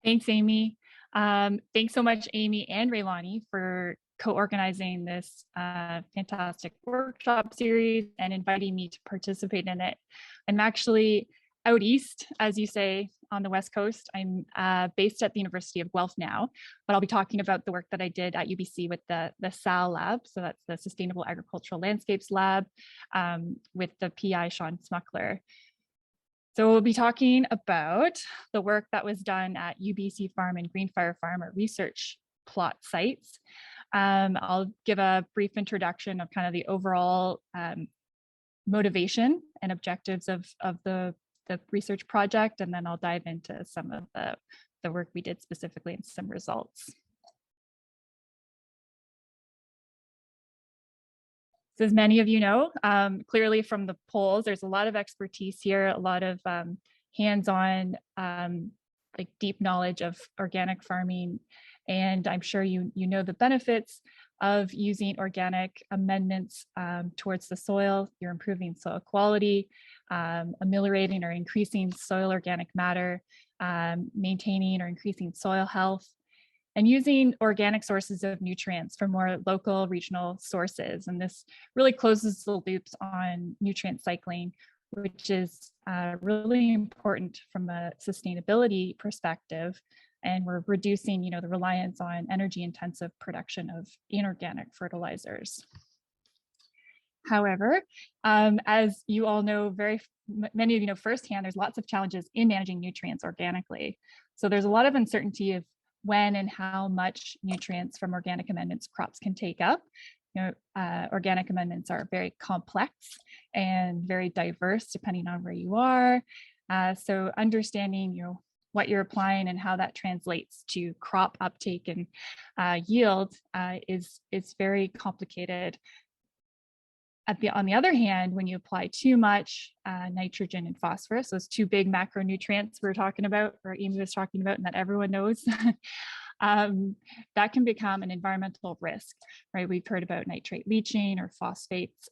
Thanks, Amy. Thanks so much, Amy and Raylani, for co-organizing this fantastic workshop series and inviting me to participate in it. I'm actually out east, as you say, on the West Coast. I'm based at the University of Guelph now, but I'll be talking about the work that I did at UBC with the SAL lab. So that's the Sustainable Agricultural Landscapes Lab with the PI, Sean Smuckler. So we'll be talking about the work that was done at UBC Farm and Greenfire Farm, or research plot sites. I'll give a brief introduction of kind of the overall motivation and objectives of the research project, and then I'll dive into some of the work we did specifically and some results. So as many of you know, clearly from the polls, there's a lot of expertise here, a lot of hands-on, like deep knowledge of organic farming. And I'm sure you know the benefits of using organic amendments towards the soil. You're improving soil quality, ameliorating or increasing soil organic matter, maintaining or increasing soil health, and using organic sources of nutrients from more local regional sources. And this really closes the loops on nutrient cycling, which is really important from a sustainability perspective. And we're reducing, the reliance on energy intensive production of inorganic fertilizers. However, as you all know, many of you know firsthand, there's lots of challenges in managing nutrients organically. So there's a lot of uncertainty of when and how much nutrients from organic amendments crops can take up. Organic amendments are very complex and very diverse depending on where you are. So understanding, what you're applying and how that translates to crop uptake and yield is very complicated. On the other hand, when you apply too much nitrogen and phosphorus, those two big macronutrients we're talking about, or Amy was talking about, and that everyone knows, that can become an environmental risk, right? We've heard about nitrate leaching or phosphates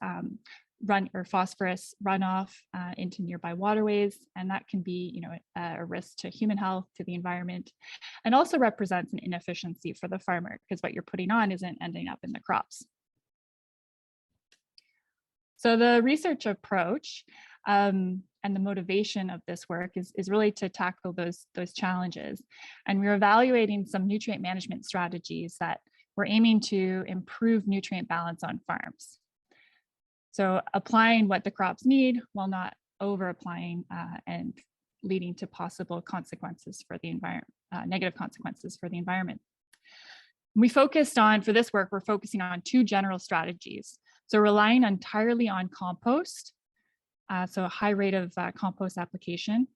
phosphorus runoff into nearby waterways, and that can be, a risk to human health, to the environment, and also represents an inefficiency for the farmer because what you're putting on isn't ending up in the crops. So the research approach and the motivation of this work is really to tackle those challenges. And we're evaluating some nutrient management strategies that we're aiming to improve nutrient balance on farms. So applying what the crops need while not over applying and leading to possible consequences for the environment, negative consequences for the environment. For this work, we're focusing on two general strategies. So relying entirely on compost, so a high rate of compost application,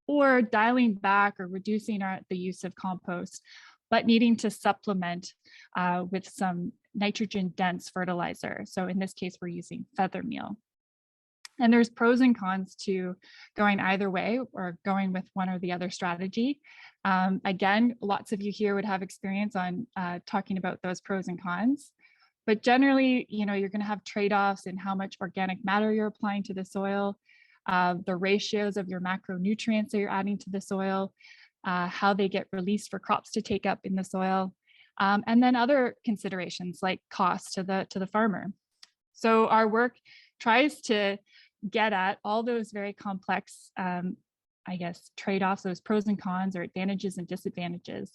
or dialing back or reducing the use of compost, but needing to supplement with some nitrogen dense fertilizer. So in this case, we're using feather meal. And there's pros and cons to going either way or going with one or the other strategy. Again, lots of you here would have experience on talking about those pros and cons. But generally, you're going to have trade-offs in how much organic matter you're applying to the soil, the ratios of your macronutrients that you're adding to the soil, how they get released for crops to take up in the soil, and then other considerations like cost to the farmer. So our work tries to get at all those very complex, trade-offs, those pros and cons or advantages and disadvantages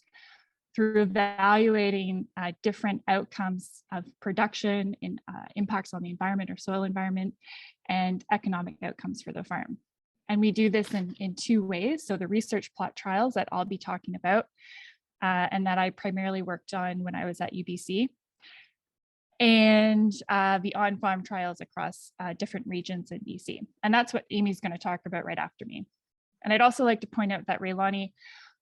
through evaluating different outcomes of production and impacts on the environment or soil environment and economic outcomes for the farm. And we do this in two ways. So the research plot trials that I'll be talking about and that I primarily worked on when I was at UBC, and the on-farm trials across different regions in BC. And that's what Amy's going to talk about right after me. And I'd also like to point out that Raylani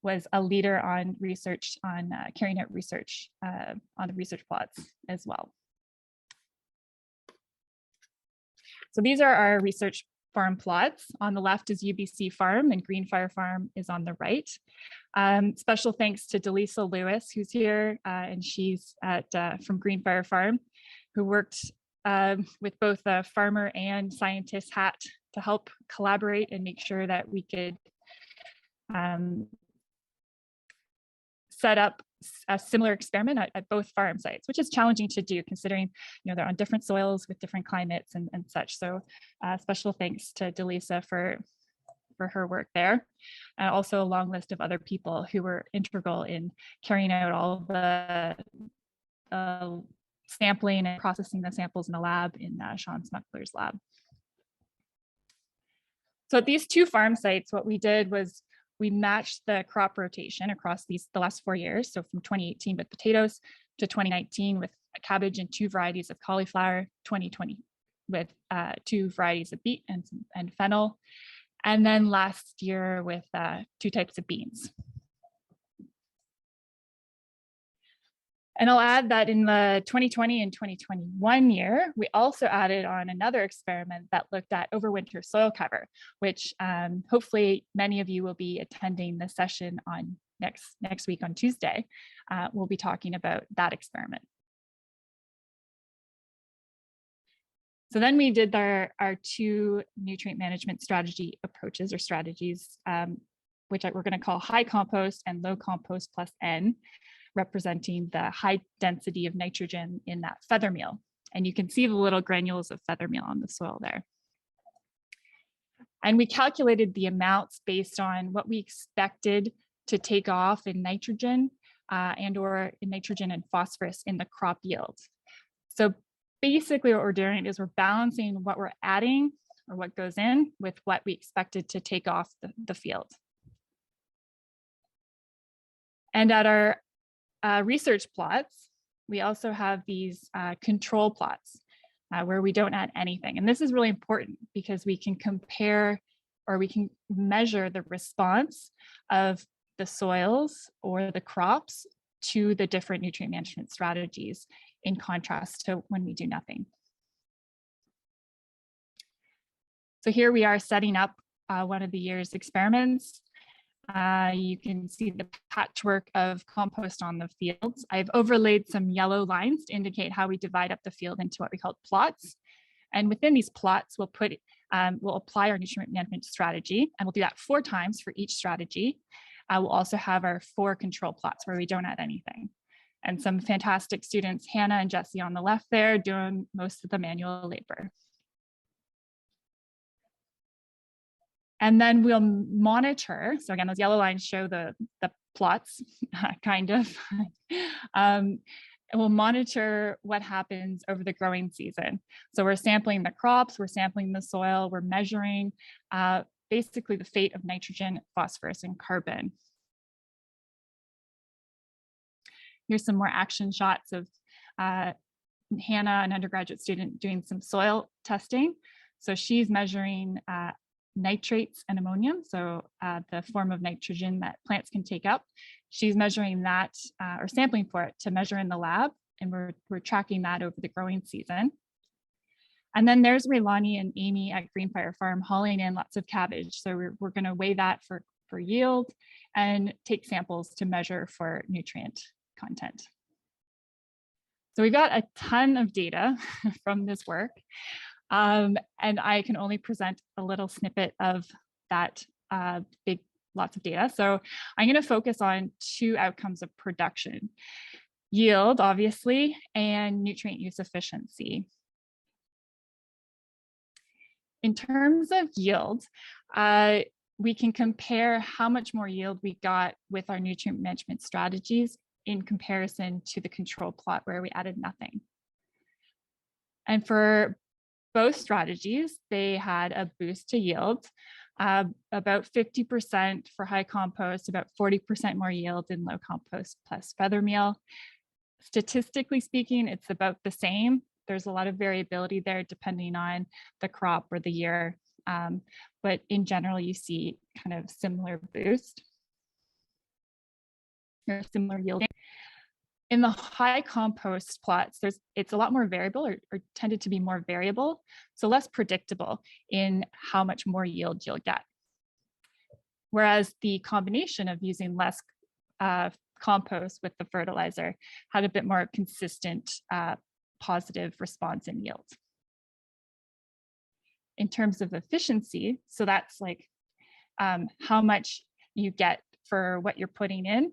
was a leader on research, on carrying out research on the research plots as well. So these are our research farm plots. On the left is UBC Farm and Greenfire Farm is on the right. Special thanks to Delisa Lewis, who's here, and she's from Greenfire Farm, who worked with both a farmer and scientist hat to help collaborate and make sure that we could set up a similar experiment at both farm sites, which is challenging to do considering, they're on different soils with different climates and such. So special thanks to Delisa for her work there. And also a long list of other people who were integral in carrying out all the sampling and processing the samples in the lab in Sean Smuckler's lab. So at these two farm sites, what we did was we matched the crop rotation across the last 4 years. So from 2018 with potatoes to 2019 with cabbage and 2 varieties of cauliflower, 2020 with 2 varieties of beet and fennel, and then last year with 2 types of beans. And I'll add that in the 2020 and 2021 year, we also added on another experiment that looked at overwinter soil cover, which hopefully many of you will be attending the session on next week on Tuesday. We'll be talking about that experiment. So then we did our 2 nutrient management strategy approaches or strategies, which we're going to call high compost and low compost plus N, representing the high density of nitrogen in that feather meal. And you can see the little granules of feather meal on the soil there. And we calculated the amounts based on what we expected to take off in nitrogen or in nitrogen and phosphorus in the crop yield. So basically what we're doing is we're balancing what we're adding or what goes in with what we expected to take off the field. And at our research plots, we also have these control plots where we don't add anything. And this is really important because we can compare or we can measure the response of the soils or the crops to the different nutrient management strategies in contrast to when we do nothing. So here we are setting up one of the year's experiments. You can see the patchwork of compost on the fields. I've overlaid some yellow lines to indicate how we divide up the field into what we call plots. And within these plots, we'll apply our nutrient management strategy, and we'll do that 4 times for each strategy. We'll also have our 4 control plots where we don't add anything. And some fantastic students, Hannah and Jesse on the left there, doing most of the manual labor. And then we'll monitor. So again, those yellow lines show the plots, kind of. And we'll monitor what happens over the growing season. So we're sampling the crops, we're sampling the soil, we're measuring basically the fate of nitrogen, phosphorus, and carbon. Here's some more action shots of Hannah, an undergraduate student, doing some soil testing. So she's measuring nitrates and ammonium, so the form of nitrogen that plants can take up. She's measuring that or sampling for it to measure in the lab, and we're tracking that over the growing season. And then there's Raylani and Amy at Greenfire Farm hauling in lots of cabbage. So we're going to weigh that for yield and take samples to measure for nutrient content. So we've got a ton of data from this work. And I can only present a little snippet of that lots of data. So I'm going to focus on 2 outcomes of production: yield, obviously, and nutrient use efficiency. In terms of yield, we can compare how much more yield we got with our nutrient management strategies in comparison to the control plot where we added nothing. And for both strategies, they had a boost to yield, about 50% for high compost, about 40% more yield in low compost plus feather meal. Statistically speaking, it's about the same. There's a lot of variability there depending on the crop or the year. But in general, you see kind of similar boost or similar yielding. In the high compost plots, it's a lot more variable or tended to be more variable, so less predictable in how much more yield you'll get. Whereas the combination of using less compost with the fertilizer had a bit more consistent positive response in yield. In terms of efficiency, so that's like how much you get for what you're putting in.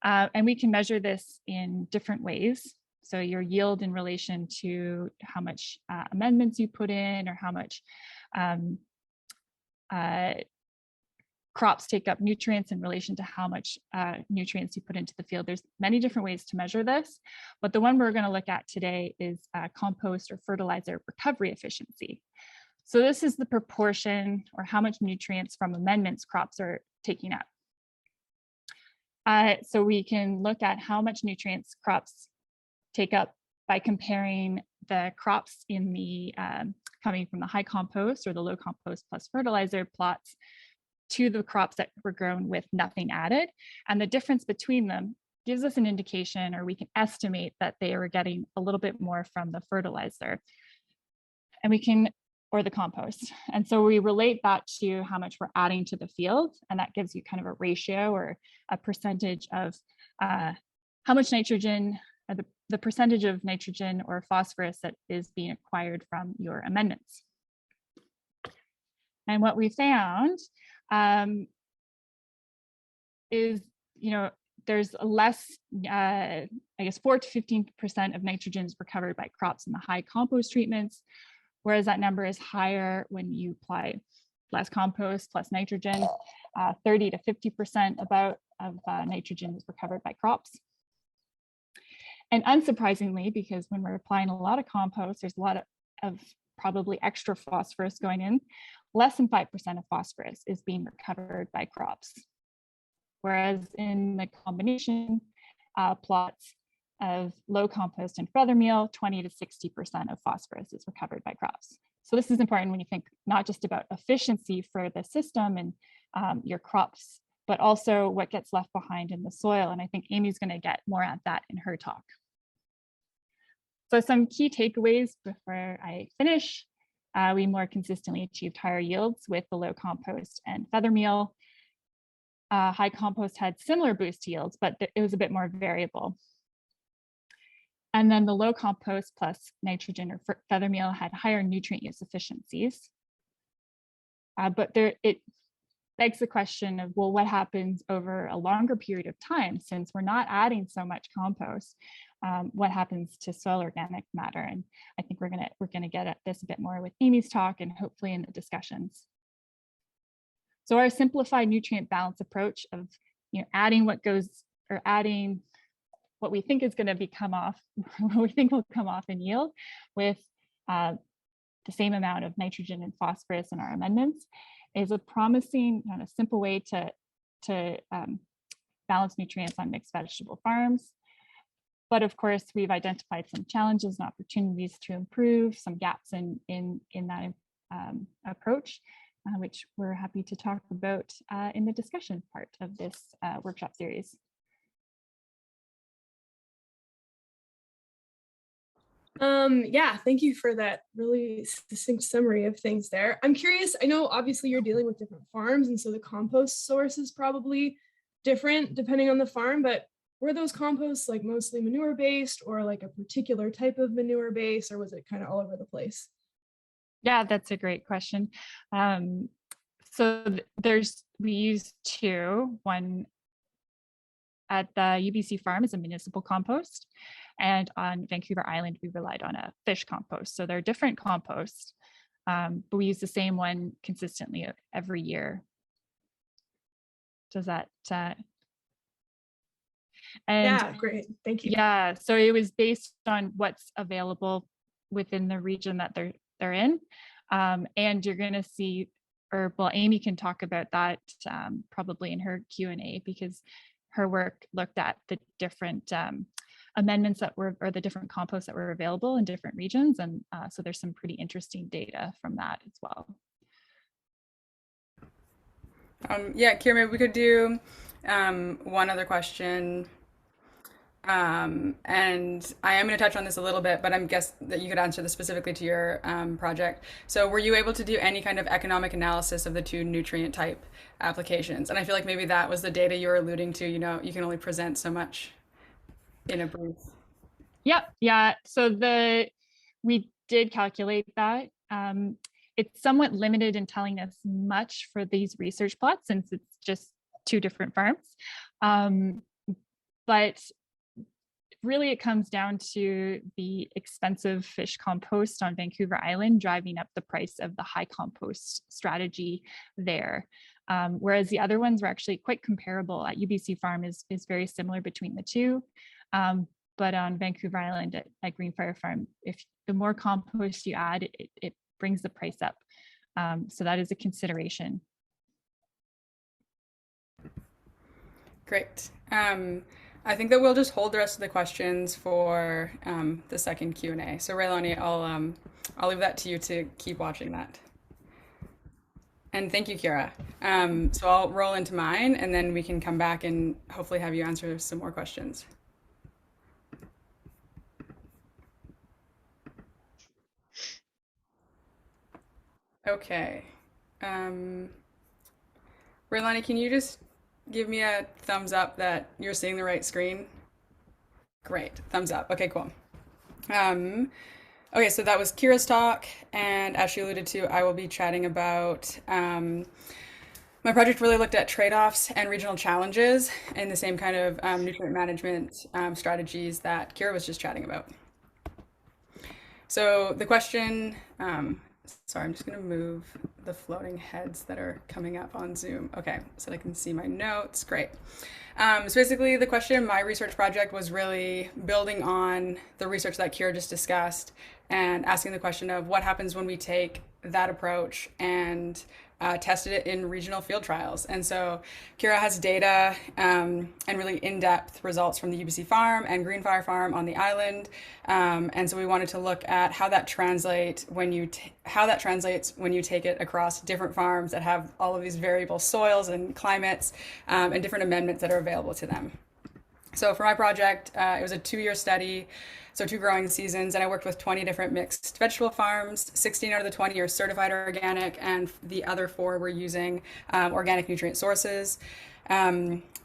And we can measure this in different ways. So your yield in relation to how much amendments you put in, or how much crops take up nutrients in relation to how much nutrients you put into the field. There's many different ways to measure this, but the one we're going to look at today is compost or fertilizer recovery efficiency. So this is the proportion or how much nutrients from amendments crops are taking up. So we can look at how much nutrients crops take up by comparing the crops in the coming from the high compost or the low compost plus fertilizer plots to the crops that were grown with nothing added. And the difference between them gives us an indication, or we can estimate that they were getting a little bit more from the fertilizer. And we can, or the compost. And so we relate that to how much we're adding to the field. And that gives you kind of a ratio or a percentage of how much nitrogen, or the percentage of nitrogen or phosphorus that is being acquired from your amendments. And what we found is, there's a less, I guess 4 to 15% of nitrogen is recovered by crops in the high compost treatments, whereas that number is higher when you apply less compost plus nitrogen. 30 to 50% about of nitrogen is recovered by crops. And unsurprisingly, because when we're applying a lot of compost, there's a lot of probably extra phosphorus going in, less than 5% of phosphorus is being recovered by crops. Whereas in the combination plots of low compost and feather meal, 20 to 60% of phosphorus is recovered by crops. So this is important when you think not just about efficiency for the system and your crops, but also what gets left behind in the soil. And I think Amy's going to get more at that in her talk. So some key takeaways before I finish. We more consistently achieved higher yields with the low compost and feather meal. High compost had similar boost yields, but it was a bit more variable. And then the low compost plus nitrogen or feather meal had higher nutrient use efficiencies. But it begs the question of, well, what happens over a longer period of time? Since we're not adding so much compost, what happens to soil organic matter? And I think we're gonna get at this a bit more with Amy's talk and hopefully in the discussions. So our simplified nutrient balance approach of adding what we think is going to what we think will come off in yield with the same amount of nitrogen and phosphorus in our amendments is a promising kind of simple way to balance nutrients on mixed vegetable farms. But of course, we've identified some challenges and opportunities to improve, some gaps in that approach, which we're happy to talk about in the discussion part of this workshop series. Yeah, thank you for that really succinct summary of things there. I'm curious, I know obviously you're dealing with different farms, and so the compost source is probably different depending on the farm, but were those composts like mostly manure based or like a particular type of manure base, or was it kind of all over the place? Yeah, that's a great question. So we use two. One at the UBC farm is a municipal compost, and on Vancouver Island, we relied on a fish compost. So they're different composts, but we use the same one consistently every year. Does that? Yeah, great. Thank you. Yeah, so it was based on what's available within the region that they're in. And you're going to see, or well, Amy can talk about that probably in her Q&A, because her work looked at the different amendments that were, or the different composts that were available in different regions. And so there's some pretty interesting data from that as well. Yeah, Kira, maybe we could do one other question. And I am going to touch on this a little bit, but I'm guess that you could answer this specifically to your project. So were you able to do any kind of economic analysis of the two nutrient type applications? And I feel like maybe that was the data you were alluding to, you know, you can only present so much in a brief. Yep, yeah, so we did calculate that. It's somewhat limited in telling us much for these research plots since it's just two different farms. But really it comes down to the expensive fish compost on Vancouver Island driving up the price of the high compost strategy there. Whereas the other ones were actually quite comparable. At UBC Farm is very similar between the two. But on Vancouver Island at Greenfire Farm, if the more compost you add, it brings the price up. So that is a consideration. Great. I think that we'll just hold the rest of the questions for the second Q&A. So Raylani, I'll leave that to you to keep watching that. And thank you, Kira. So I'll roll into mine, and then we can come back and hopefully have you answer some more questions. Okay. Raylani, can you just give me a thumbs up that you're seeing the right screen? Great, thumbs up. Okay, cool. Okay, so that was Kira's talk, and as she alluded to, I will be chatting about my project really looked at trade-offs and regional challenges in the same kind of nutrient management strategies that Kira was just chatting about. So the question, sorry, I'm just going to move the floating heads that are coming up on Zoom. Okay, so that I can see my notes. Great. So basically the question in my research project was really building on the research that Kira just discussed and asking the question of what happens when we take that approach and tested it in regional field trials. And so Kira has data and really in-depth results from the UBC farm and Greenfire farm on the island. And so we wanted to look at how that translates when you take it across different farms that have all of these variable soils and climates and different amendments that are available to them. So for my project, it was a 2-year study, so 2 growing seasons, and I worked with 20 different mixed vegetable farms. 16 out of the 20 are certified organic, and the other 4 were using organic nutrient sources.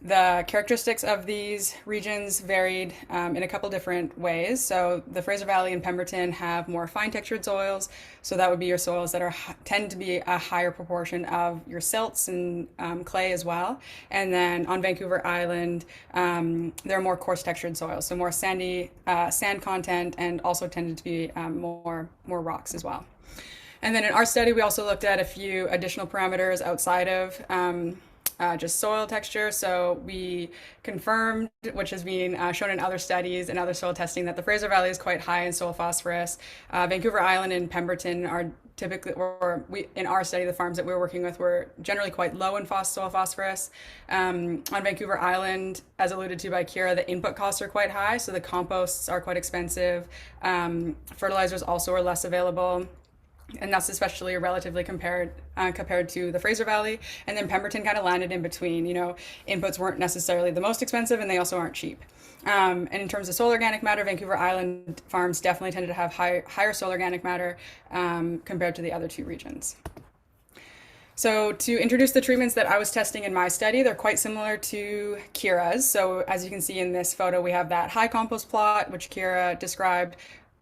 The characteristics of these regions varied in a couple different ways. So the Fraser Valley and Pemberton have more fine textured soils. So that would be your soils that tend to be a higher proportion of your silts and clay as well. And then on Vancouver Island, there are more coarse textured soils. So more sandy sand content, and also tended to be more rocks as well. And then in our study, we also looked at a few additional parameters outside of just soil texture. So we confirmed, which has been shown in other studies and other soil testing, that the Fraser Valley is quite high in soil phosphorus. Vancouver Island and Pemberton are typically, in our study, the farms that we were working with were generally quite low in soil phosphorus. On Vancouver Island, as alluded to by Kira, the input costs are quite high, so the composts are quite expensive. Fertilizers also are less available. And that's especially relatively compared to the Fraser Valley. And then Pemberton kind of landed in between. Inputs weren't necessarily the most expensive, and they also aren't cheap. And in terms of soil organic matter, Vancouver Island farms definitely tended to have higher soil organic matter compared to the other 2 regions. So to introduce the treatments that I was testing in my study, they're quite similar to Kira's. So as you can see in this photo, we have that high compost plot, which Kira described,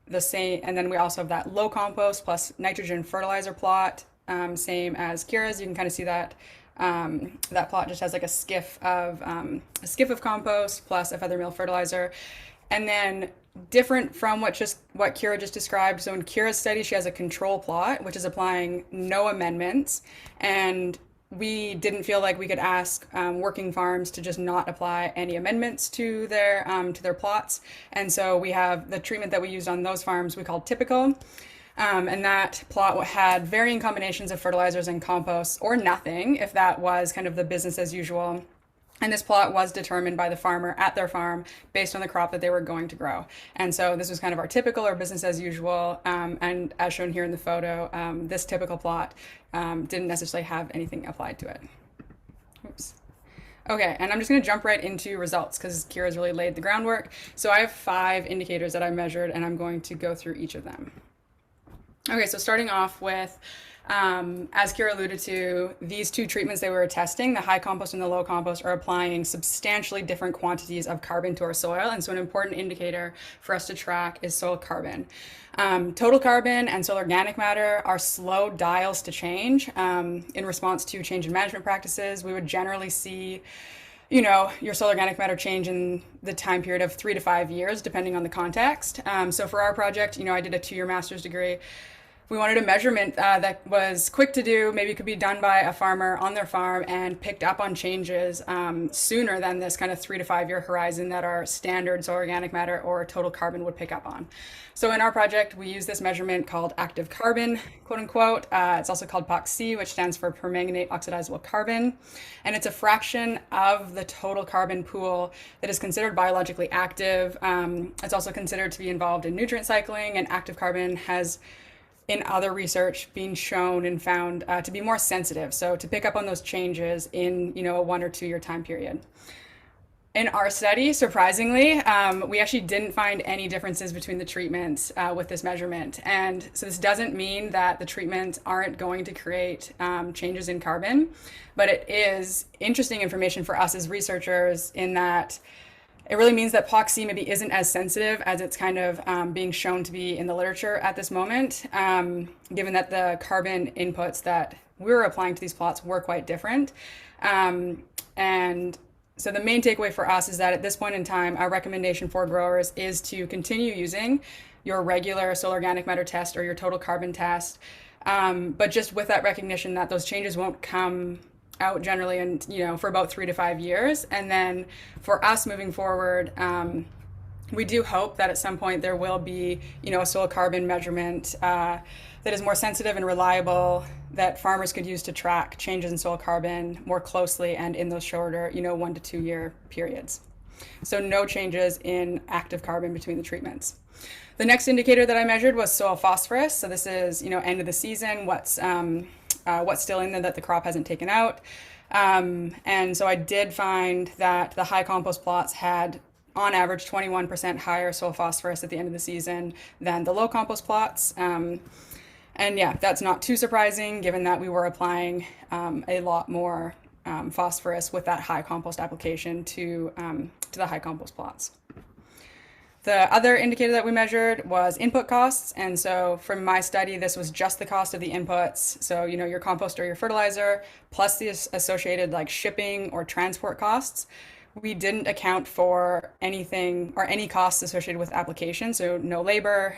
the same, and then we also have that low compost plus nitrogen fertilizer plot, same as Kira's. You can kind of see that that plot just has like a skiff of compost plus a feather meal fertilizer, and then different from what Kira just described. So in Kira's study, she has a control plot, which is applying no amendments, and we didn't feel like we could ask working farms to just not apply any amendments to their plots. And so we have the treatment that we used on those farms we called typical. And that plot had varying combinations of fertilizers and composts, or nothing if that was kind of the business as usual. And this plot was determined by the farmer at their farm based on the crop that they were going to grow. And so this was kind of our typical or business as usual. And as shown here in the photo, this typical plot didn't necessarily have anything applied to it. Oops. Okay, and I'm just going to jump right into results because Kira's really laid the groundwork. So I have 5 indicators that I measured, and I'm going to go through each of them. Okay, so starting off with, as Kira alluded to, these 2 treatments they were testing, the high compost and the low compost, are applying substantially different quantities of carbon to our soil. And so an important indicator for us to track is soil carbon. Total carbon and soil organic matter are slow dials to change in response to change in management practices. We would generally see your soil organic matter change in the time period of 3 to 5 years, depending on the context. So for our project, I did a 2-year master's degree. We wanted a measurement that was quick to do, maybe could be done by a farmer on their farm and picked up on changes sooner than this kind of 3 to 5 year horizon that our standard soil organic matter or total carbon would pick up on. So in our project, we use this measurement called active carbon, quote unquote. It's also called POC, which stands for permanganate oxidizable carbon. And it's a fraction of the total carbon pool that is considered biologically active. It's also considered to be involved in nutrient cycling, and active carbon has in other research being shown and found to be more sensitive, so to pick up on those changes in a 1 or 2 year time period. In our study, surprisingly, we actually didn't find any differences between the treatments with this measurement. And so this doesn't mean that the treatments aren't going to create changes in carbon, but it is interesting information for us as researchers in that it really means that POC maybe isn't as sensitive as it's kind of being shown to be in the literature at this moment, given that the carbon inputs that we were applying to these plots were quite different. And so the main takeaway for us is that at this point in time, our recommendation for growers is to continue using your regular soil organic matter test or your total carbon test, but just with that recognition that those changes won't come out generally and for about 3 to 5 years. And then for us moving forward, we do hope that at some point there will be a soil carbon measurement that is more sensitive and reliable that farmers could use to track changes in soil carbon more closely and in those shorter 1 to 2 year periods. So no changes in active carbon between the treatments. The next indicator that I measured was soil phosphorus. So this is end of the season, what's still in there that the crop hasn't taken out. And so I did find that the high compost plots had on average 21% higher soil phosphorus at the end of the season than the low compost plots. And yeah, that's not too surprising given that we were applying a lot more phosphorus with that high compost application to the high compost plots. The other indicator that we measured was input costs. And so from my study, this was just the cost of the inputs. So, your compost or your fertilizer, plus the associated like shipping or transport costs. We didn't account for anything or any costs associated with application. So no labor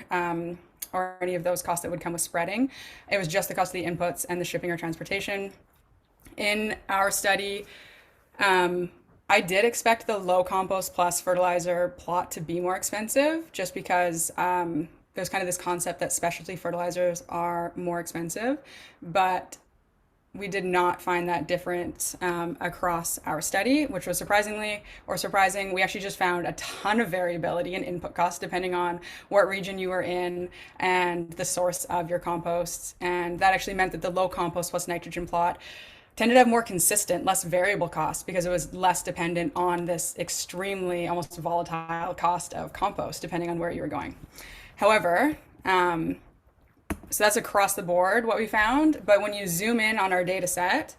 or any of those costs that would come with spreading. It was just the cost of the inputs and the shipping or transportation. In our study, I did expect the low compost plus fertilizer plot to be more expensive just because there's kind of this concept that specialty fertilizers are more expensive, but we did not find that difference across our study, which was surprising. We actually just found a ton of variability in input costs depending on what region you were in and the source of your composts. And that actually meant that the low compost plus nitrogen plot tended to have more consistent, less variable costs because it was less dependent on this extremely almost volatile cost of compost depending on where you were going. However, so that's across the board what we found, but when you zoom in on our data set,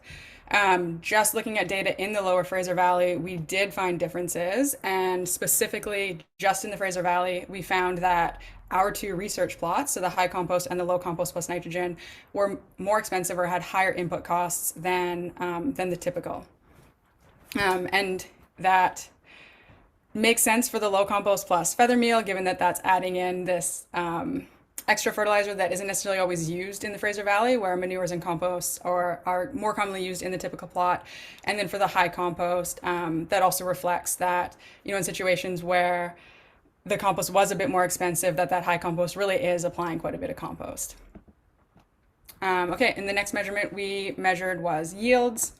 just looking at data in the lower Fraser Valley, we did find differences, and specifically just in the Fraser Valley, we found that our 2 research plots, so the high compost and the low compost plus nitrogen, were more expensive or had higher input costs than the typical. And that makes sense for the low compost plus feather meal, given that that's adding in this extra fertilizer that isn't necessarily always used in the Fraser Valley, where manures and composts are more commonly used in the typical plot. And then for the high compost, that also reflects that, in situations where the compost was a bit more expensive, that high compost really is applying quite a bit of compost. Okay, and the next measurement we measured was yields.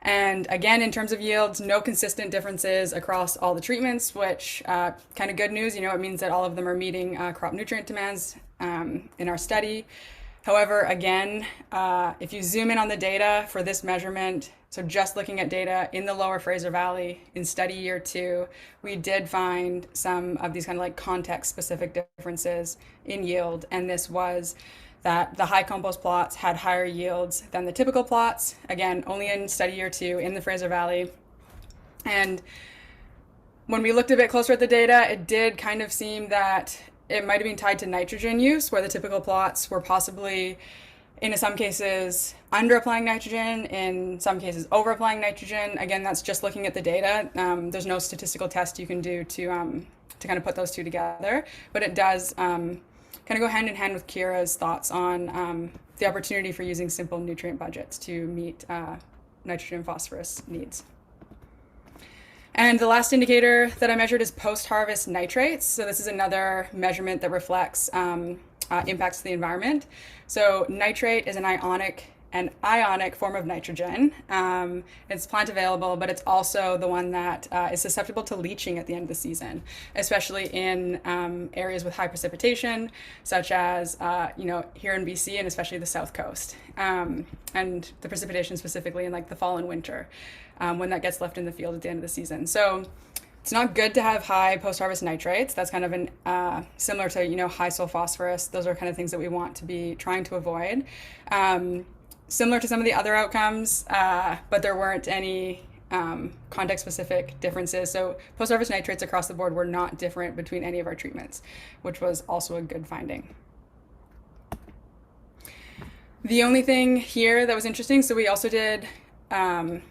And again, in terms of yields, no consistent differences across all the treatments, which kind of good news. It means that all of them are meeting crop nutrient demands in our study. However, again, if you zoom in on the data for this measurement, so just looking at data in the lower Fraser Valley in study year 2, we did find some of these kind of like context specific differences in yield. And this was that the high compost plots had higher yields than the typical plots, again, only in study year 2 in the Fraser Valley. And when we looked a bit closer at the data, it did kind of seem that it might have been tied to nitrogen use, where the typical plots were possibly in some cases under applying nitrogen, in some cases over applying nitrogen. Again, that's just looking at the data. There's no statistical test you can do to kind of put those two together, but it does kind of go hand in hand with Kira's thoughts on the opportunity for using simple nutrient budgets to meet nitrogen and phosphorus needs. And the last indicator that I measured is post-harvest nitrates. So this is another measurement that reflects impacts to the environment. So nitrate is an ionic form of nitrogen. It's plant available, but it's also the one that is susceptible to leaching at the end of the season, especially in areas with high precipitation, such as here in BC and especially the South Coast, and the precipitation specifically in like the fall and winter, when that gets left in the field at the end of the season. So it's not good to have high post-harvest nitrates. That's kind of an similar to high soil phosphorus. Those are kind of things that we want to be trying to avoid. Similar to some of the other outcomes, but there weren't any context-specific differences. So post-harvest nitrates across the board were not different between any of our treatments, which was also a good finding. The only thing here that was interesting, so we also did kind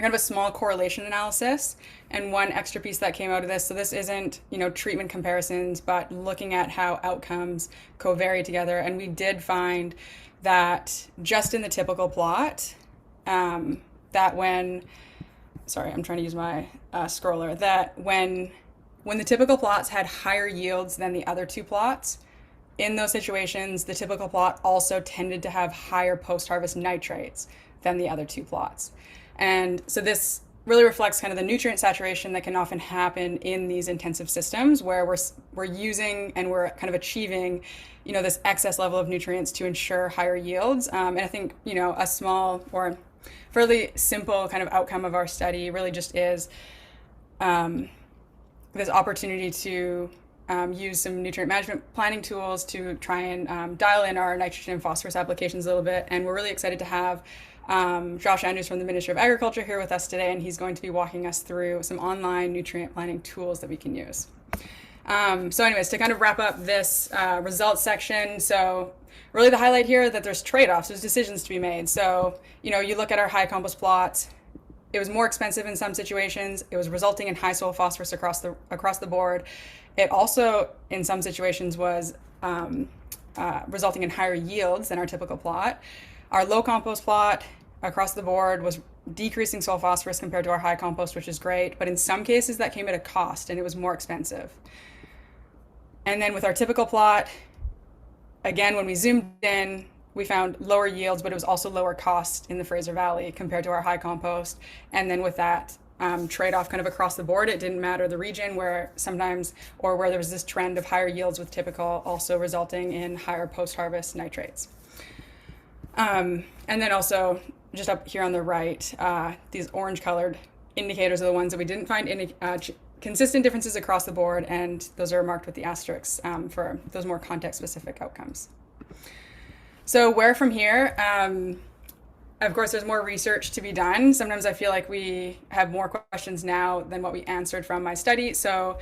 of a small correlation analysis, and one extra piece that came out of this. So this isn't, treatment comparisons, but looking at how outcomes co-vary together. And we did find that just in the typical plot, that when, sorry, I'm trying to use my scroller, that when the typical plots had higher yields than the other two plots, in those situations, the typical plot also tended to have higher post-harvest nitrates than the other two plots. And so this really reflects kind of the nutrient saturation that can often happen in these intensive systems where we're using and we're kind of achieving, this excess level of nutrients to ensure higher yields. And I think, a small or fairly simple kind of outcome of our study really just is this opportunity to use some nutrient management planning tools to try and dial in our nitrogen and phosphorus applications a little bit. And we're really excited to have Josh Andrews from the Ministry of Agriculture here with us today, and he's going to be walking us through some online nutrient planning tools that we can use. So anyways, to kind of wrap up this results section, so really the highlight here is that there's trade-offs, there's decisions to be made. So, you look at our high compost plots, it was more expensive in some situations, it was resulting in high soil phosphorus across the board. It also, in some situations, was resulting in higher yields than our typical plot. Our low compost plot across the board was decreasing soil phosphorus compared to our high compost, which is great, but in some cases that came at a cost and it was more expensive. And then with our typical plot, again, when we zoomed in, we found lower yields, but it was also lower cost in the Fraser Valley compared to our high compost. And then with that trade-off kind of across the board, it didn't matter the region where there was this trend of higher yields with typical also resulting in higher post-harvest nitrates. And then also just up here on the right, these orange colored indicators are the ones that we didn't find any consistent differences across the board, and those are marked with the asterisks for those more context-specific outcomes. So where from here? Of course, there's more research to be done. Sometimes I feel like we have more questions now than what we answered from my study. So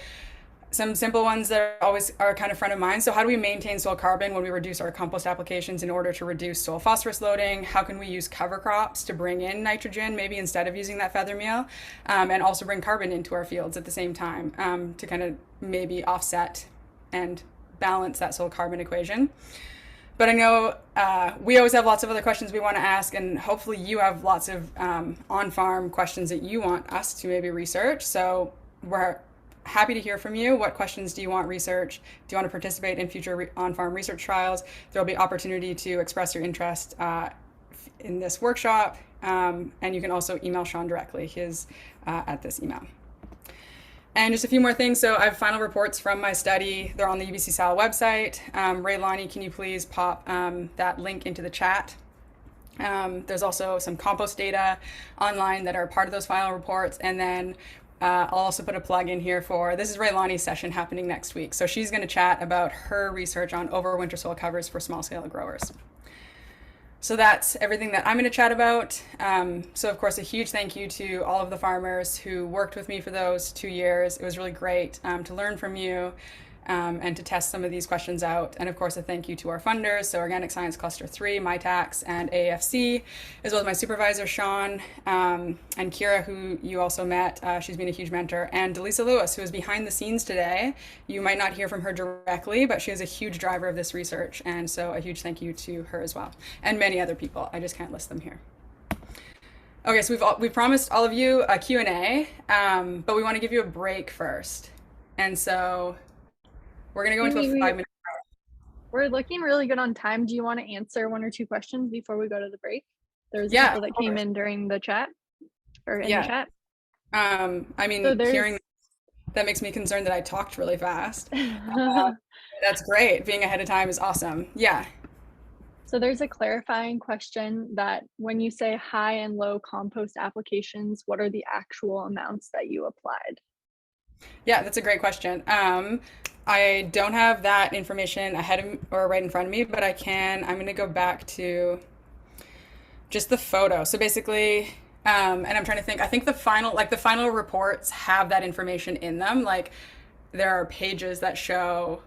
some simple ones that always are kind of front of mind. So how do we maintain soil carbon when we reduce our compost applications in order to reduce soil phosphorus loading? How can we use cover crops to bring in nitrogen, maybe instead of using that feather meal, and also bring carbon into our fields at the same time to kind of maybe offset and balance that soil carbon equation? But I know we always have lots of other questions we want to ask, and hopefully you have lots of on-farm questions that you want us to maybe research. So we're happy to hear from you. What questions do you want research? Do you want to participate in future on-farm research trials? There will be opportunity to express your interest in this workshop, and you can also email Sean directly. His at this email. And just a few more things. So I have final reports from my study. They're on the UBC SAL website. Ray Lonnie, can you please pop that link into the chat? There's also some compost data online that are part of those final reports. And then I'll also put a plug in here this is Ray Lonnie's session happening next week. So she's going to chat about her research on overwinter soil covers for small scale growers. So that's everything that I'm going to chat about. So of course, a huge thank you to all of the farmers who worked with me for those 2 years. It was really great to learn from you and to test some of these questions out. And of course, a thank you to our funders, so Organic Science Cluster 3, MyTax, and AAFC, as well as my supervisor, Sean, and Kira, who you also met. She's been a huge mentor, and Delisa Lewis, who is behind the scenes today. You might not hear from her directly, but she is a huge driver of this research, and so a huge thank you to her as well, and many other people. I just can't list them here. Okay, so we've promised all of you a Q&A, but we want to give you a break first. And so we're going to go into a 5-minute break. We're looking really good on time. Do you want to answer 1 or 2 questions before we go to the break? There's a couple that came in during the chat or in the chat. I mean, so hearing that makes me concerned that I talked really fast. That's great. Being ahead of time is awesome. Yeah. So there's a clarifying question that when you say high and low compost applications, what are the actual amounts that you applied? Yeah, that's a great question. I don't have that information ahead of or right in front of me, but I'm going to go back to just the photo. So basically, and I'm trying to think, I think the final reports have that information in them. Like there are pages that show,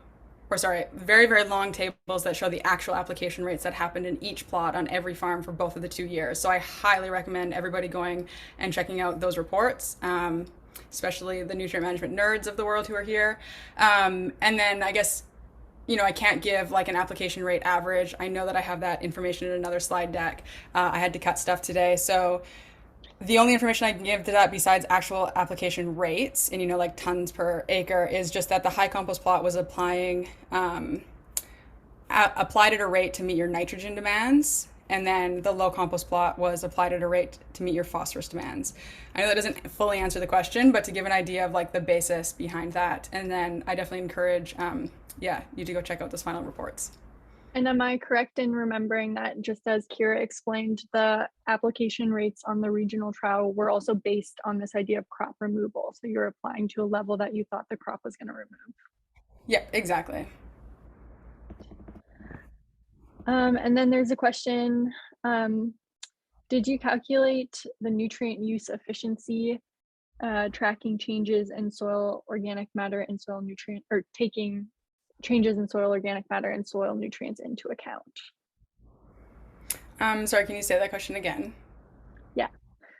very, very long tables that show the actual application rates that happened in each plot on every farm for both of the 2 years. So I highly recommend everybody going and checking out those reports, especially the nutrient management nerds of the world who are here. And then I guess, I can't give like an application rate average. I know that I have that information in another slide deck. I had to cut stuff today. So the only information I can give to that besides actual application rates and, like tons per acre is just that the high compost plot was applied at a rate to meet your nitrogen demands. And then the low compost plot was applied at a rate to meet your phosphorus demands. I know that doesn't fully answer the question, but to give an idea of like the basis behind that. And then I definitely encourage, you to go check out those final reports. And am I correct in remembering that just as Kira explained, the application rates on the regional trial were also based on this idea of crop removal? So you're applying to a level that you thought the crop was going to remove. Yeah, exactly. And then there's a question, did you calculate the nutrient use efficiency, tracking changes in soil organic matter and soil nutrient, or taking changes in soil organic matter and soil nutrients into account? Sorry, can you say that question again? Yeah.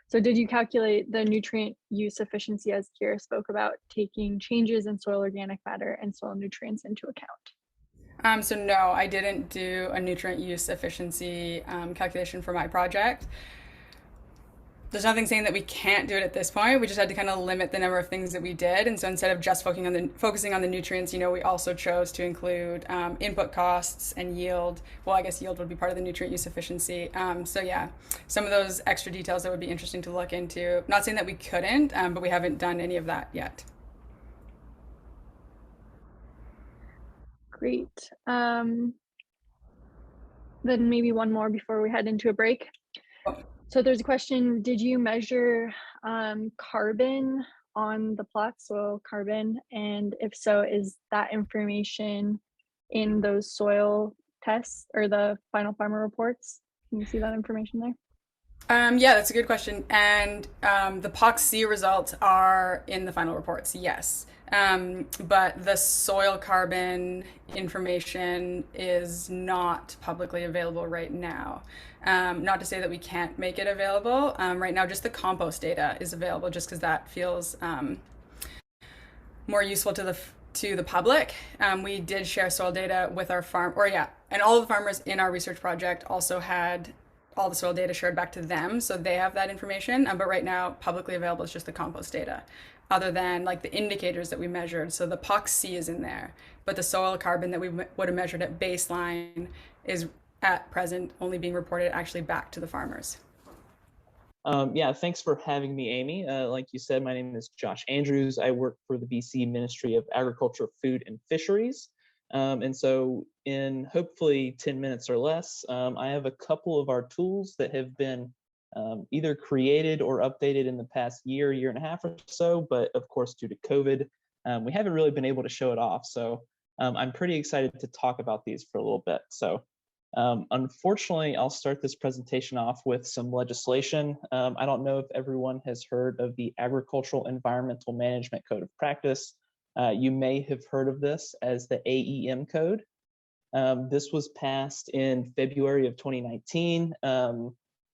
So did you calculate the nutrient use efficiency as Kira spoke about, taking changes in soil organic matter and soil nutrients into account? So no, I didn't do a nutrient use efficiency calculation for my project. There's nothing saying that we can't do it at this point. We just had to kind of limit the number of things that we did. And so instead of just focusing on the nutrients, we also chose to include input costs and yield. Well, I guess yield would be part of the nutrient use efficiency. So yeah, some of those extra details that would be interesting to look into. Not saying that we couldn't, but we haven't done any of that yet. Great. Then maybe one more before we head into a break. So there's a question, did you measure carbon on the plot, soil carbon? And if so, is that information in those soil tests or the final farmer reports? Can you see that information there? Yeah, that's a good question. And the POC results are in the final reports, yes. But the soil carbon information is not publicly available right now. Not to say that we can't make it available. Right now, just the compost data is available just because that feels more useful to the public. We did share soil data with our and all of the farmers in our research project also had all the soil data shared back to them, so they have that information. But right now, publicly available is just the compost data, other than like the indicators that we measured. So the POC is in there, but the soil carbon that we would have measured at baseline is at present only being reported actually back to the farmers. Yeah, thanks for having me, Amy. Like you said, my name is Josh Andrews. I work for the BC Ministry of Agriculture, Food and Fisheries. And so in hopefully 10 minutes or less, I have a couple of our tools that have been either created or updated in the past year and a half or so, but of course, due to COVID, we haven't really been able to show it off. So I'm pretty excited to talk about these for a little bit. So unfortunately, I'll start this presentation off with some legislation. I don't know if everyone has heard of the Agricultural Environmental Management Code of Practice. You may have heard of this as the AEM code. This was passed in February of 2019.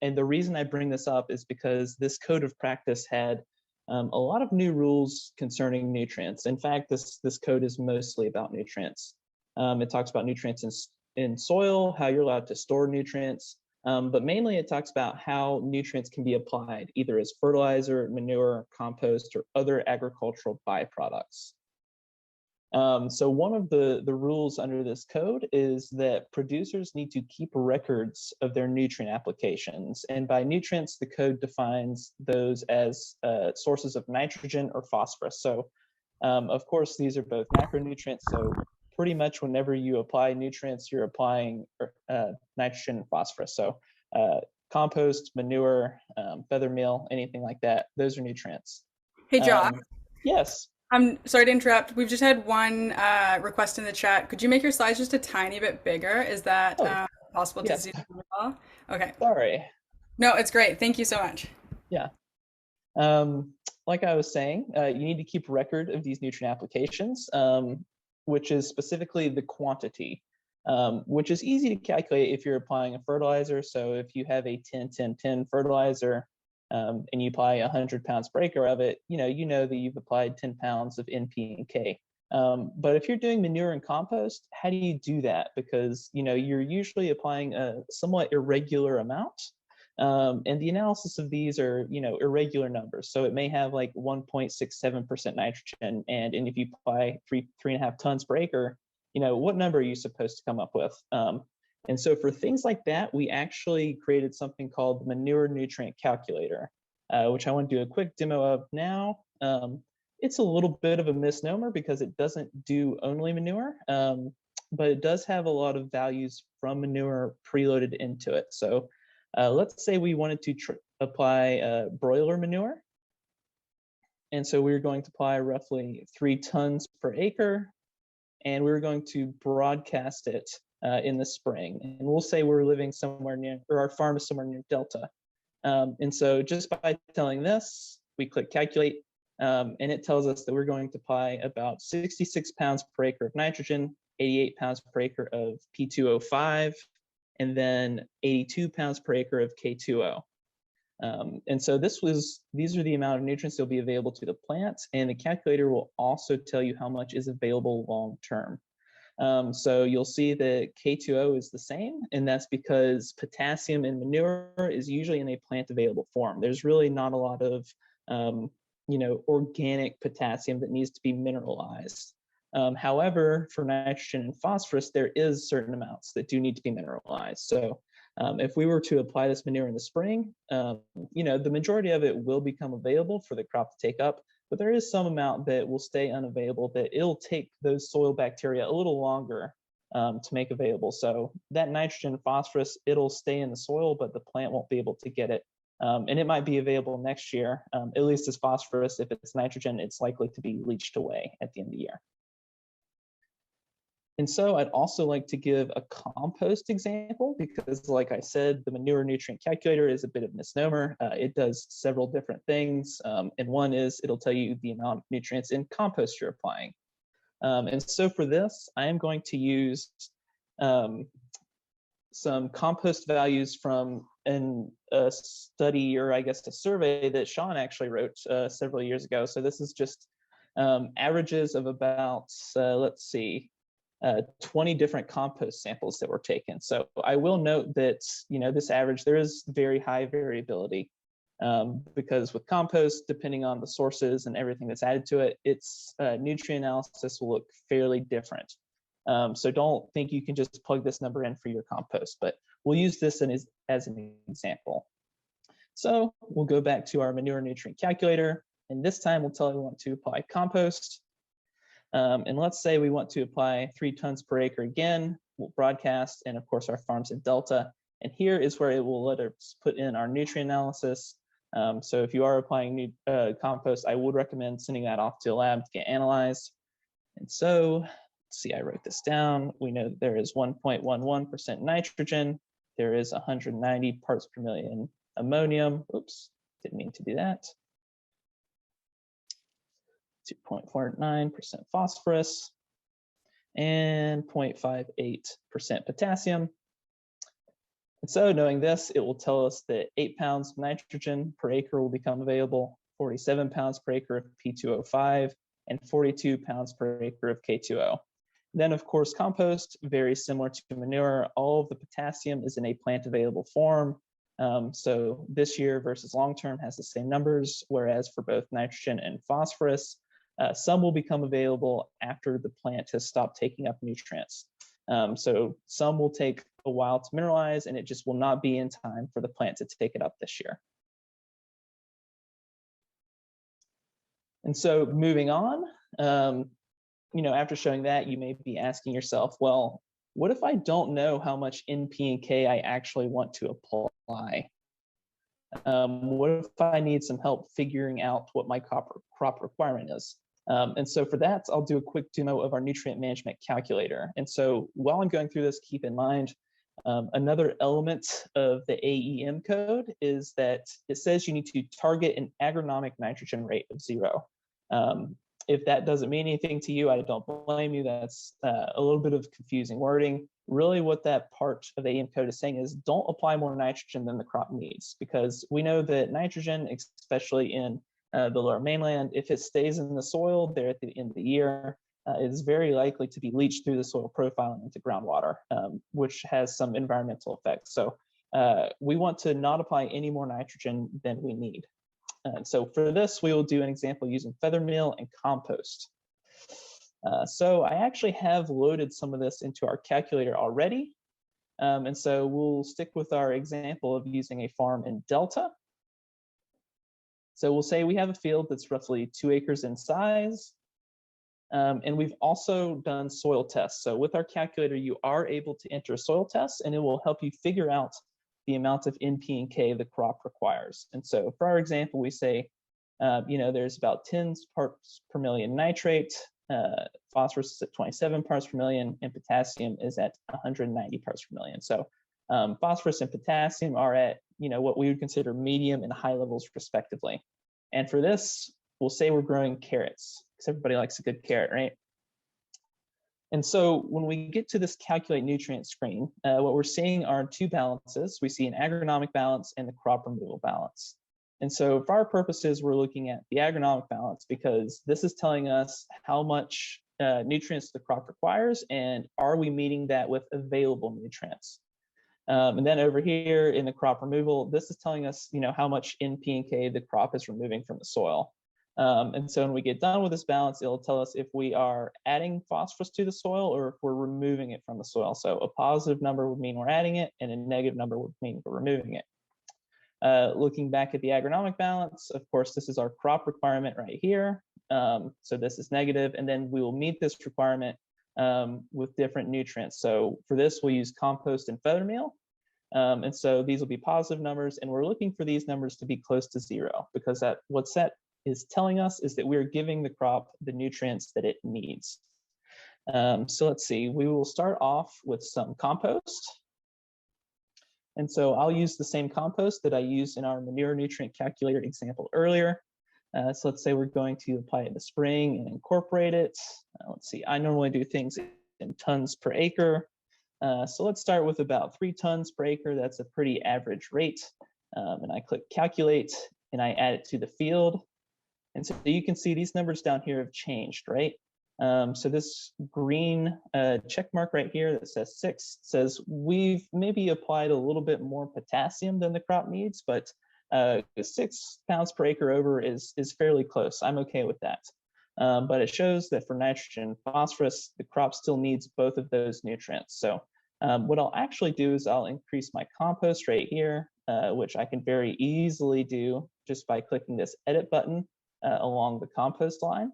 And the reason I bring this up is because this code of practice had a lot of new rules concerning nutrients. In fact, this code is mostly about nutrients. It talks about nutrients in soil, how you're allowed to store nutrients, but mainly it talks about how nutrients can be applied either as fertilizer, manure, compost, or other agricultural byproducts. So one of the rules under this code is that producers need to keep records of their nutrient applications. And by nutrients, the code defines those as sources of nitrogen or phosphorus. So of course, these are both macronutrients. So pretty much whenever you apply nutrients, you're applying nitrogen and phosphorus. So compost, manure, feather meal, anything like that, those are nutrients. Hey, Josh. Yes. I'm sorry to interrupt. We've just had one request in the chat. Could you make your slides just a tiny bit bigger? Is that possible to yes. zoom in as well? Okay. Sorry. No, it's great. Thank you so much. Yeah. Like I was saying, you need to keep record of these nutrient applications, which is specifically the quantity, which is easy to calculate if you're applying a fertilizer. So if you have a 10-10-10 fertilizer, and you apply 100 pounds per acre of it, you know that you've applied 10 pounds of NP and K. But if you're doing manure and compost, how do you do that? Because you're usually applying a somewhat irregular amount, and the analysis of these are irregular numbers. So it may have like 1.67% nitrogen, and if you apply 3.5 tons per acre, what number are you supposed to come up with? And so for things like that, we actually created something called the manure nutrient calculator, which I want to do a quick demo of now. It's a little bit of a misnomer because it doesn't do only manure, but it does have a lot of values from manure preloaded into it. So let's say we wanted to apply broiler manure. And so we're going to apply roughly 3 tons per acre, and we're going to broadcast it in the spring. And we'll say we're living somewhere near, or our farm is somewhere near Delta. And so just by telling this, we click calculate, and it tells us that we're going to apply about 66 pounds per acre of nitrogen, 88 pounds per acre of P2O5, and then 82 pounds per acre of K2O. And so these are the amount of nutrients that will be available to the plant, and the calculator will also tell you how much is available long term. So you'll see that K2O is the same, and that's because potassium in manure is usually in a plant available form. There's really not a lot of organic potassium that needs to be mineralized. However, for nitrogen and phosphorus, there is certain amounts that do need to be mineralized. So if we were to apply this manure in the spring, the majority of it will become available for the crop to take up, but there is some amount that will stay unavailable that it'll take those soil bacteria a little longer to make available. So that nitrogen and phosphorus, it'll stay in the soil, but the plant won't be able to get it. And it might be available next year, at least as phosphorus. If it's nitrogen, it's likely to be leached away at the end of the year. And so I'd also like to give a compost example because, like I said, the manure nutrient calculator is a bit of a misnomer. It does several different things. And one is it'll tell you the amount of nutrients in compost you're applying. And so for this, I am going to use some compost values from a study, or I guess a survey that Sean actually wrote several years ago. So this is just averages of about, let's see, 20 different compost samples that were taken. So I will note that, this average, there is very high variability because with compost, depending on the sources and everything that's added to it, its nutrient analysis will look fairly different. So don't think you can just plug this number in for your compost, but we'll use this as an example. So we'll go back to our manure nutrient calculator, and this time we'll tell you we want to apply compost. And let's say we want to apply 3 tons per acre again. We'll broadcast, and of course our farm's in Delta. And here is where it will let us put in our nutrient analysis. So if you are applying compost, I would recommend sending that off to a lab to get analyzed. And so, let's see, I wrote this down. We know that there is 1.11% nitrogen. There is 190 parts per million ammonium. Oops, didn't mean to do that. 2.49% phosphorus, and 0.58% potassium. And so knowing this, it will tell us that 8 pounds of nitrogen per acre will become available, 47 pounds per acre of P2O5, and 42 pounds per acre of K2O. Then, of course, compost, very similar to manure. All of the potassium is in a plant available form. So this year versus long-term has the same numbers, whereas for both nitrogen and phosphorus, some will become available after the plant has stopped taking up nutrients. So some will take a while to mineralize, and it just will not be in time for the plant to take it up this year. And so moving on, after showing that, you may be asking yourself, well, what if I don't know how much NP and K I actually want to apply? What if I need some help figuring out what my crop requirement is? And so for that, I'll do a quick demo of our nutrient management calculator. And so while I'm going through this, keep in mind, another element of the AEM code is that it says you need to target an agronomic nitrogen rate of 0. If that doesn't mean anything to you, I don't blame you. That's a little bit of confusing wording. Really what that part of the AEM code is saying is don't apply more nitrogen than the crop needs, because we know that nitrogen, especially in the lower mainland, if it stays in the soil there at the end of the year, it is very likely to be leached through the soil profile and into groundwater, which has some environmental effects. So we want to not apply any more nitrogen than we need. So for this, we will do an example using feather meal and compost. So I actually have loaded some of this into our calculator already. And so we'll stick with our example of using a farm in Delta. So we'll say we have a field that's roughly 2 acres in size. And we've also done soil tests. So with our calculator, you are able to enter soil tests, and it will help you figure out the amount of NP and K the crop requires. And so for our example, we say, there's about 10 parts per million nitrate, phosphorus is at 27 parts per million, and potassium is at 190 parts per million. So phosphorus and potassium are at, what we would consider medium and high levels respectively. And for this, we'll say we're growing carrots, because everybody likes a good carrot, right? And so when we get to this calculate nutrient screen, what we're seeing are 2 balances. We see an agronomic balance and the crop removal balance. And so for our purposes, we're looking at the agronomic balance because this is telling us how much nutrients the crop requires and are we meeting that with available nutrients. And then over here in the crop removal, this is telling us, how much NP and K the crop is removing from the soil. And so when we get done with this balance, it'll tell us if we are adding phosphorus to the soil or if we're removing it from the soil. So a positive number would mean we're adding it, and a negative number would mean we're removing it. Looking back at the agronomic balance, of course, this is our crop requirement right here. So this is negative, and then we will meet this requirement with different nutrients. So for this, we'll use compost and feather meal. And so these will be positive numbers, and we're looking for these numbers to be close to 0 because what's that is telling us is that we're giving the crop the nutrients that it needs. So let's see, we will start off with some compost. And so I'll use the same compost that I used in our manure nutrient calculator example earlier. So let's say we're going to apply it in the spring and incorporate it. Let's see, I normally do things in tons per acre. So let's start with about 3 tons per acre. That's a pretty average rate. And I click calculate and I add it to the field. And so you can see these numbers down here have changed, right? So this green check mark right here that says 6 says we've maybe applied a little bit more potassium than the crop needs, but 6 pounds per acre over is fairly close. I'm okay with that. But it shows that for nitrogen and phosphorus, the crop still needs both of those nutrients. So what I'll actually do is I'll increase my compost right here, which I can very easily do just by clicking this edit button along the compost line.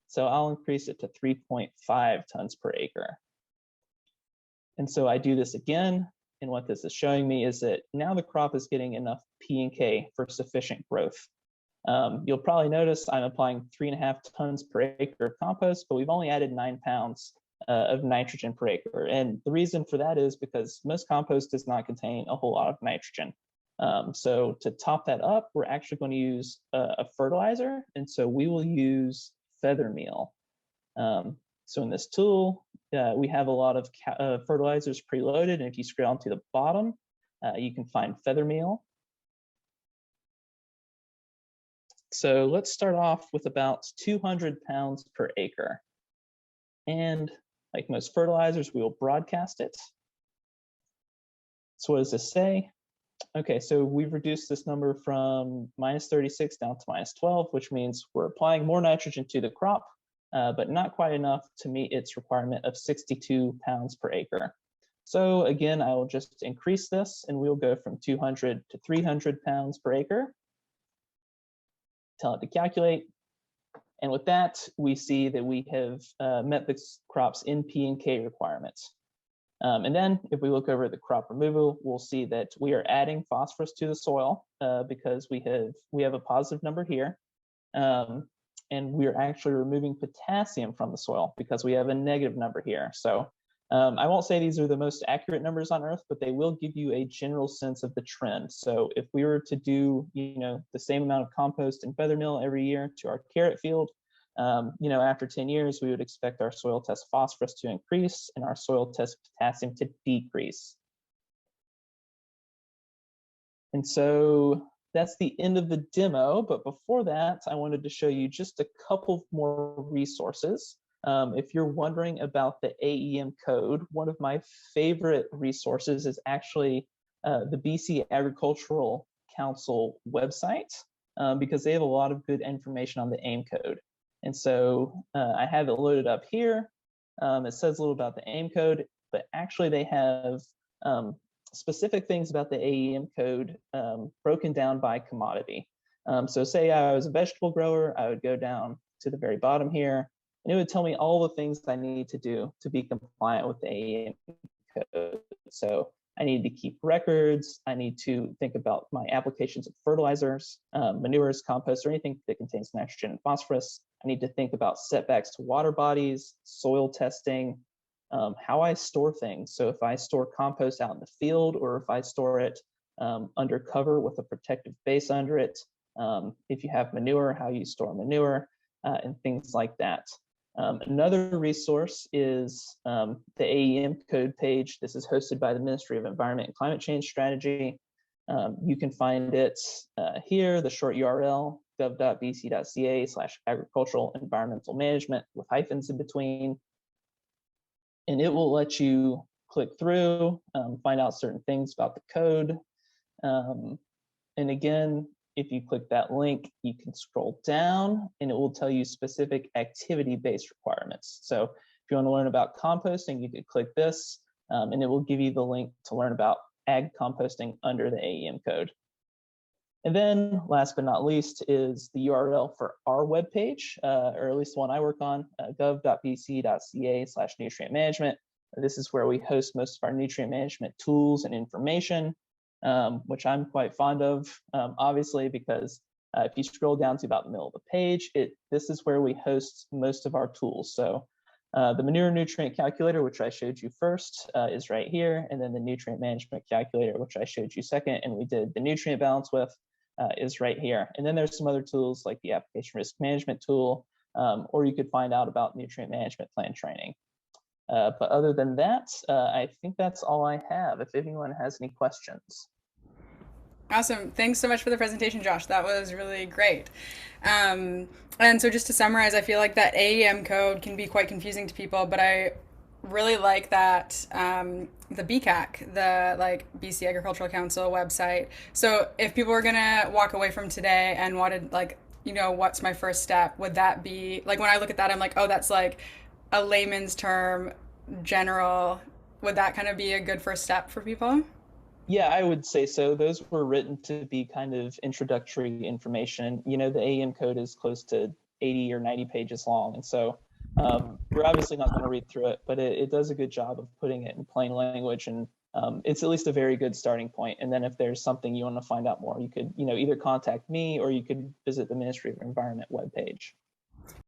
So I'll increase it to 3.5 tons per acre. And so I do this again. And what this is showing me is that now the crop is getting enough P and K for sufficient growth. You'll probably notice I'm applying 3.5 tons per acre of compost, but we've only added 9 pounds of nitrogen per acre. And the reason for that is because most compost does not contain a whole lot of nitrogen. So to top that up, we're actually going to use a fertilizer. And so we will use feather meal. So in this tool, we have a lot of fertilizers preloaded, and if you scroll down to the bottom, you can find feather meal. So let's start off with about 200 pounds per acre. And like most fertilizers, we will broadcast it. So what does this say? Okay, so we've reduced this number from -36 down to -12, which means we're applying more nitrogen to the crop, but not quite enough to meet its requirement of 62 pounds per acre. So again, I will just increase this and we'll go from 200 to 300 pounds per acre. Tell it to calculate. And with that, we see that we have met the crop's N, P, and K requirements. And then if we look over at the crop removal, we'll see that we are adding phosphorus to the soil because we have a positive number here. And we're actually removing potassium from the soil because we have a negative number here. So I won't say these are the most accurate numbers on Earth, but they will give you a general sense of the trend. So if we were to do, the same amount of compost and feather meal every year to our carrot field, after 10 years, we would expect our soil test phosphorus to increase and our soil test potassium to decrease. And so that's the end of the demo. But before that, I wanted to show you just a couple more resources. If you're wondering about the AEM code, one of my favorite resources is actually the BC Agricultural Council website, because they have a lot of good information on the AIM code. And so I have it loaded up here. It says a little about the AIM code, but actually they have specific things about the AEM code broken down by commodity. So say I was a vegetable grower, I would go down to the very bottom here, and it would tell me all the things I need to do to be compliant with the AEM code. So I need to keep records. I need to think about my applications of fertilizers, manures, compost, or anything that contains nitrogen and phosphorus. I need to think about setbacks to water bodies, soil testing, how I store things. So if I store compost out in the field, or if I store it under cover with a protective base under it, if you have manure, how you store manure, and things like that. Another resource is the AEM code page. This is hosted by the Ministry of Environment and Climate Change Strategy. You can find it here, the short URL, gov.bc.ca/agricultural environmental management with hyphens in between. And it will let you click through, find out certain things about the code. And again, if you click that link, you can scroll down and it will tell you specific activity-based requirements. So if you want to learn about composting, you could click this and it will give you the link to learn about ag composting under the AEM code. And then last but not least is the URL for our webpage, or at least the one I work on, gov.bc.ca/nutrient management. This is where we host most of our nutrient management tools and information, which I'm quite fond of, obviously, because if you scroll down to about the middle of the page, this is where we host most of our tools. So the manure nutrient calculator, which I showed you first, is right here. And then the nutrient management calculator, which I showed you second, and we did the nutrient balance with, is right here. And then there's some other tools like the application risk management tool, or you could find out about nutrient management plan training. But other than that, I think that's all I have. If anyone has any questions. Awesome. Thanks so much for the presentation, Josh. That was really great. And so just to summarize, I feel like that AEM code can be quite confusing to people, but I really like that the BCAC, the BC Agricultural Council website. So if people were gonna walk away from today and wanted what's my first step, would that be when I look at that, I'm like, oh, that's like a layman's term, general. Would that kind of be a good first step for people? Yeah, I would say so. Those were written to be kind of introductory information. The AEM code is close to 80 or 90 pages long. And so we're obviously not going to read through it, but it does a good job of putting it in plain language. And it's at least a very good starting point. And then if there's something you want to find out more, you could either contact me or you could visit the Ministry of Environment webpage.